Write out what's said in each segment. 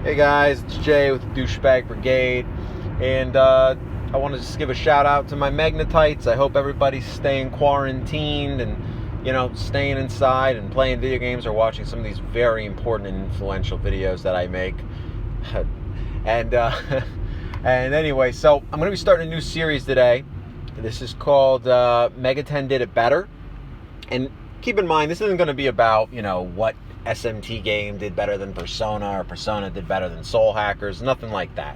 Hey guys, it's Jay with the Douchebag Brigade, and I want to just give a shout out to my Magnetites. I hope everybody's staying quarantined and, staying inside and playing video games or watching some of these very important and influential videos that I make. and anyway, so I'm going to be starting a new series today. This is called Megaten Did It Better. And keep in mind, this isn't going to be about, what SMT game did better than Persona or Persona did better than Soul Hackers, nothing like that.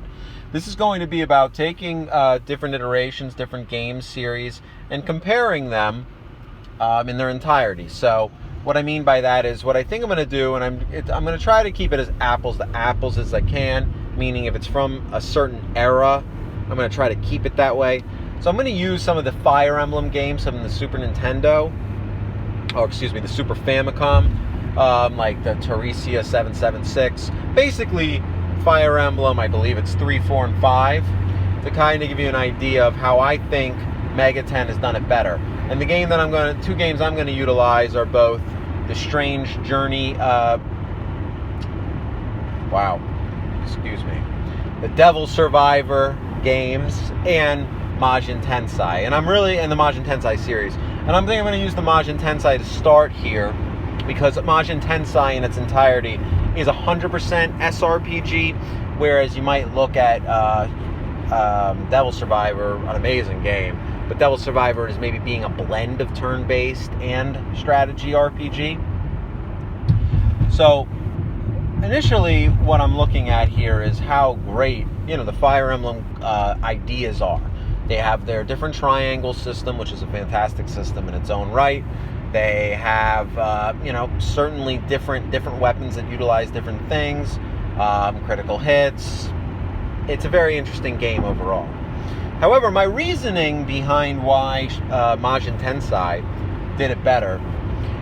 This is going to be about taking different iterations, different game series, and comparing them in their entirety. So what I mean by that is what I think I'm going to do, and I'm going to try to keep it as apples to apples as I can, meaning if it's from a certain era, I'm going to try to keep it that way. So I'm going to use some of the Fire Emblem games from the Super Nintendo, the Super Famicom, like the Teresia 776. Basically, Fire Emblem, I believe it's 3, 4, and 5, to kind of give you an idea of how I think Megaten has done it better. And the game that two games I'm going to utilize are both the Strange Journey, the Devil Survivor games, and Majin Tensei. And the Majin Tensei series. And I'm thinking I'm going to use the Majin Tensei to start here, because Majin Tensei in its entirety is 100% SRPG, whereas you might look at Devil Survivor, an amazing game, but Devil Survivor is maybe being a blend of turn-based and strategy RPG. So initially what I'm looking at here is how great, the Fire Emblem ideas are. They have their different triangle system, which is a fantastic system in its own right. They have, certainly different weapons that utilize different things, critical hits. It's a very interesting game overall. However, my reasoning behind why Majin Tensei did it better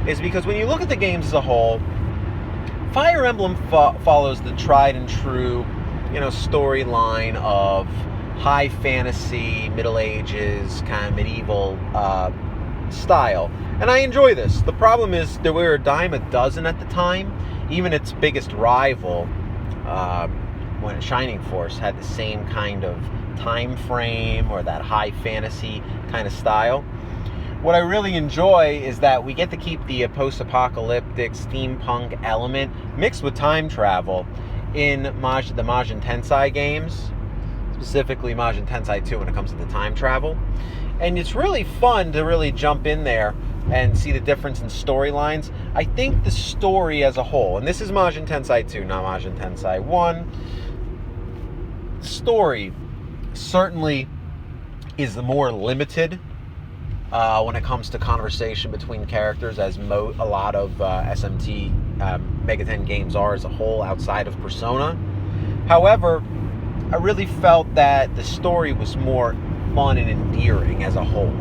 is because when you look at the games as a whole, Fire Emblem follows the tried and true, storyline of high fantasy, Middle Ages, kind of medieval style. And I enjoy this. The problem is there were a dime a dozen at the time. Even its biggest rival, when Shining Force, had the same kind of time frame or that high fantasy kind of style. What I really enjoy is that we get to keep the post-apocalyptic steampunk element mixed with time travel in the Majin Tensei games, specifically Majin Tensei II when it comes to the time travel. And it's really fun to really jump in there and see the difference in storylines. I think the story as a whole, and this is Majin Tensei II, not Majin Tensei I, the story certainly is the more limited when it comes to conversation between characters, as a lot of SMT Megaten games are as a whole outside of Persona. However, I really felt that the story was more fun and endearing as a whole.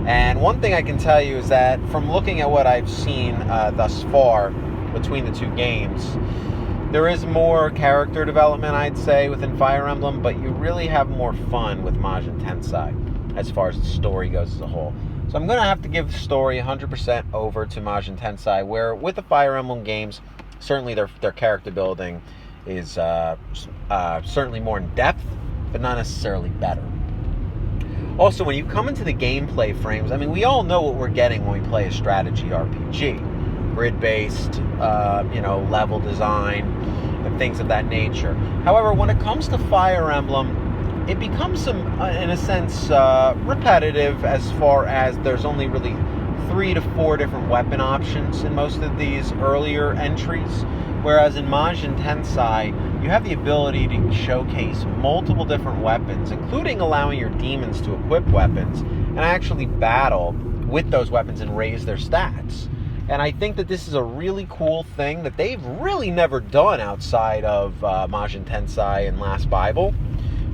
And one thing I can tell you is that from looking at what I've seen thus far between the two games, there is more character development, I'd say, within Fire Emblem, but you really have more fun with Majin Tensei as far as the story goes as a whole. So I'm going to have to give the story 100% over to Majin Tensei, where with the Fire Emblem games, certainly their character building is certainly more in depth, but not necessarily better. Also, when you come into the gameplay frames, we all know what we're getting when we play a strategy RPG. Grid-based, level design, and things of that nature. However, when it comes to Fire Emblem, it becomes, in a sense, repetitive, as far as there's only really 3 to 4 different weapon options in most of these earlier entries. Whereas in Majin Tensei, you have the ability to showcase multiple different weapons, including allowing your demons to equip weapons and actually battle with those weapons and raise their stats. And I think that this is a really cool thing that they've really never done outside of Majin Tensei and Last Bible,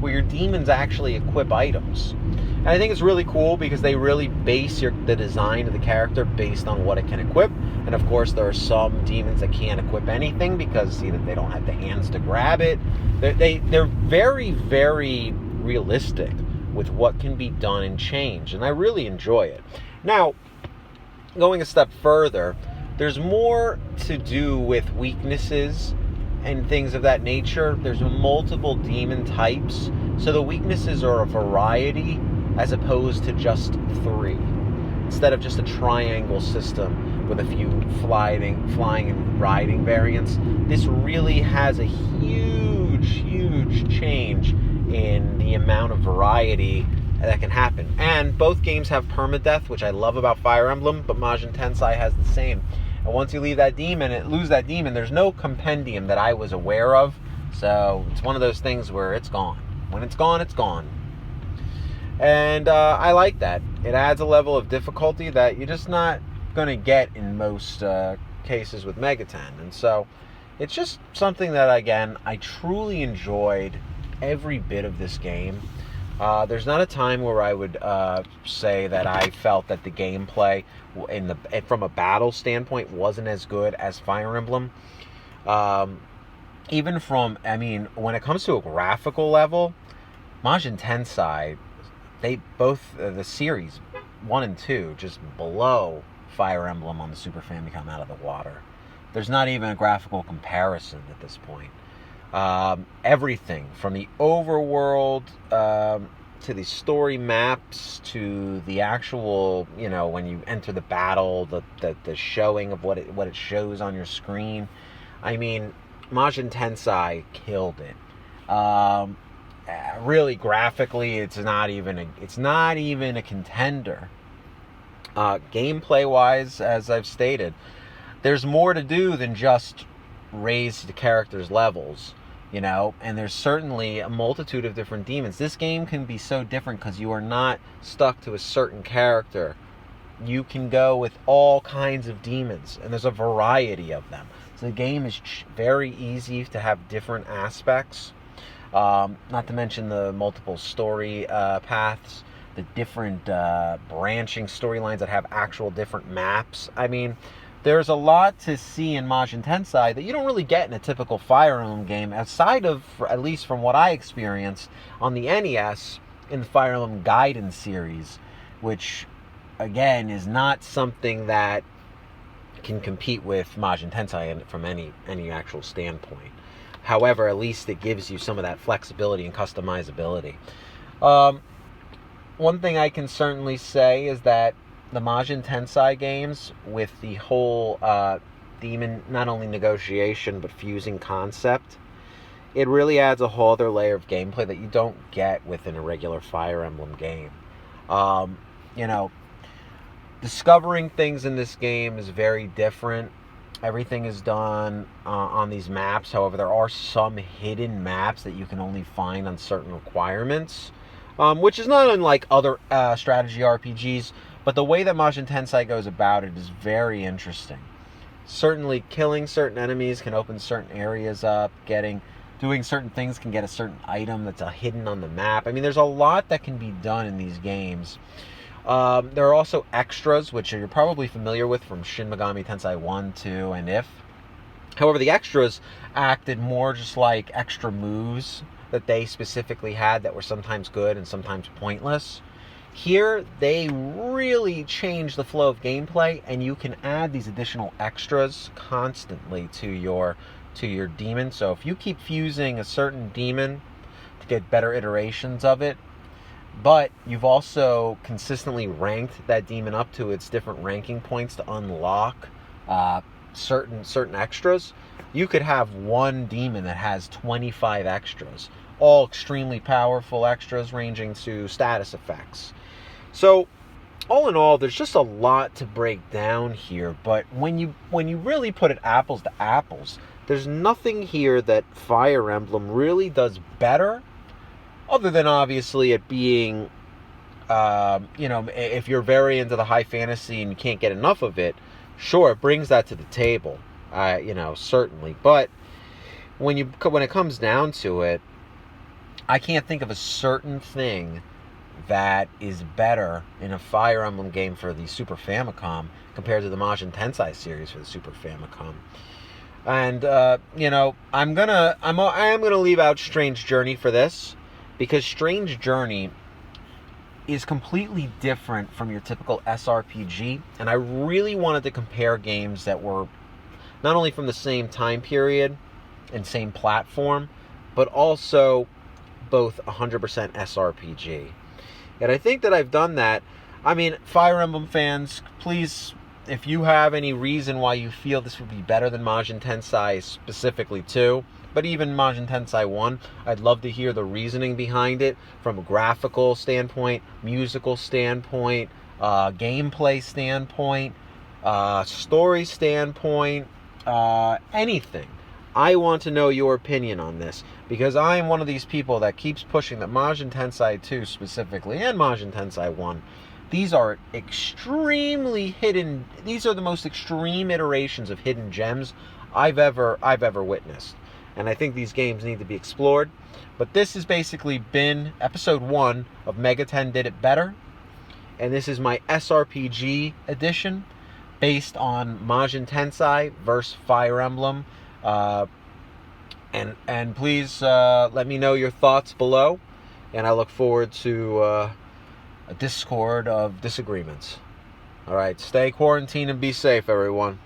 where your demons actually equip items. And I think it's really cool because they really base the design of the character based on what it can equip. And of course, there are some demons that can't equip anything because either they don't have the hands to grab it. They're very, very realistic with what can be done and changed. And I really enjoy it. Now, going a step further, there's more to do with weaknesses and things of that nature. There's multiple demon types, so the weaknesses are a variety as opposed to just 3. Instead of just a triangle system with a few flying and riding variants, this really has a huge change in the amount of variety that can happen. And both games have permadeath, which I love about Fire Emblem, but Majin Tensei has the same. And once you lose that demon, there's no compendium that I was aware of. So it's one of those things where it's gone. When it's gone, it's gone. And I like that. It adds a level of difficulty that you're just not going to get in most cases with Megaten. And so it's just something that, again, I truly enjoyed every bit of this game. There's not a time where I would say that I felt that the gameplay from a battle standpoint wasn't as good as Fire Emblem. Even from, when it comes to a graphical level, Majin Tensei, they both, the series 1 and 2, just blow Fire Emblem on the Super Famicom out of the water. There's not even a graphical comparison at this point. Everything from the overworld to the story maps to the actual, when you enter the battle, the showing of what it shows on your screen. Majin Tensei killed it. Really, graphically, it's not even a contender. Gameplay wise, as I've stated, there's more to do than just raise the characters' levels, and there's certainly a multitude of different demons. This game can be so different because you are not stuck to a certain character. You can go with all kinds of demons, and there's a variety of them. So the game is very easy to have different aspects. Not to mention the multiple story paths, the different branching storylines that have actual different maps. There's a lot to see in Majin Tensei that you don't really get in a typical Fire Emblem game, aside of, at least from what I experienced on the NES in the Fire Emblem Gaiden series, which, again, is not something that can compete with Majin Tensei from any actual standpoint. However, at least it gives you some of that flexibility and customizability. One thing I can certainly say is that the Majin Tensei games, with the whole demon, not only negotiation, but fusing concept, it really adds a whole other layer of gameplay that you don't get within a regular Fire Emblem game. Discovering things in this game is very different. Everything is done on these maps. However, there are some hidden maps that you can only find on certain requirements, which is not unlike other strategy RPGs, but the way that Majin Tensei goes about it is very interesting. Certainly, killing certain enemies can open certain areas up. Doing certain things can get a certain item that's hidden on the map. There's a lot that can be done in these games. There are also extras, which you're probably familiar with from Shin Megami Tensei I, 2, and If. However, the extras acted more just like extra moves that they specifically had that were sometimes good and sometimes pointless. Here, they really change the flow of gameplay, and you can add these additional extras constantly to your demon. So if you keep fusing a certain demon to get better iterations of it, but you've also consistently ranked that demon up to its different ranking points to unlock certain extras, you could have one demon that has 25 extras, all extremely powerful extras ranging to status effects. So all in all, there's just a lot to break down here, but when you really put it apples to apples, there's nothing here that Fire Emblem really does better, other than obviously it being, if you're very into the high fantasy and you can't get enough of it, sure, it brings that to the table, certainly. But when it comes down to it, I can't think of a certain thing that is better in a Fire Emblem game for the Super Famicom compared to the Majin Tensei series for the Super Famicom. And I am gonna leave out Strange Journey for this, because Strange Journey is completely different from your typical SRPG, and I really wanted to compare games that were not only from the same time period, and same platform, but also both 100% SRPG. And I think that I've done that. I mean, Fire Emblem fans, please, if you have any reason why you feel this would be better than Majin Tensei specifically 2, but even Majin Tensei 1, I'd love to hear the reasoning behind it from a graphical standpoint, musical standpoint, gameplay standpoint, story standpoint, anything. I want to know your opinion on this, because I am one of these people that keeps pushing that Majin Tensei 2 specifically, and Majin Tensei 1, these are extremely hidden, these are the most extreme iterations of hidden gems I've ever witnessed. And I think these games need to be explored. But this has basically been episode 1 of Megaten Did It Better. And this is my SRPG edition, based on Majin Tensei versus Fire Emblem. And please let me know your thoughts below, and I look forward to a discord of disagreements. All right, stay quarantined and be safe, everyone.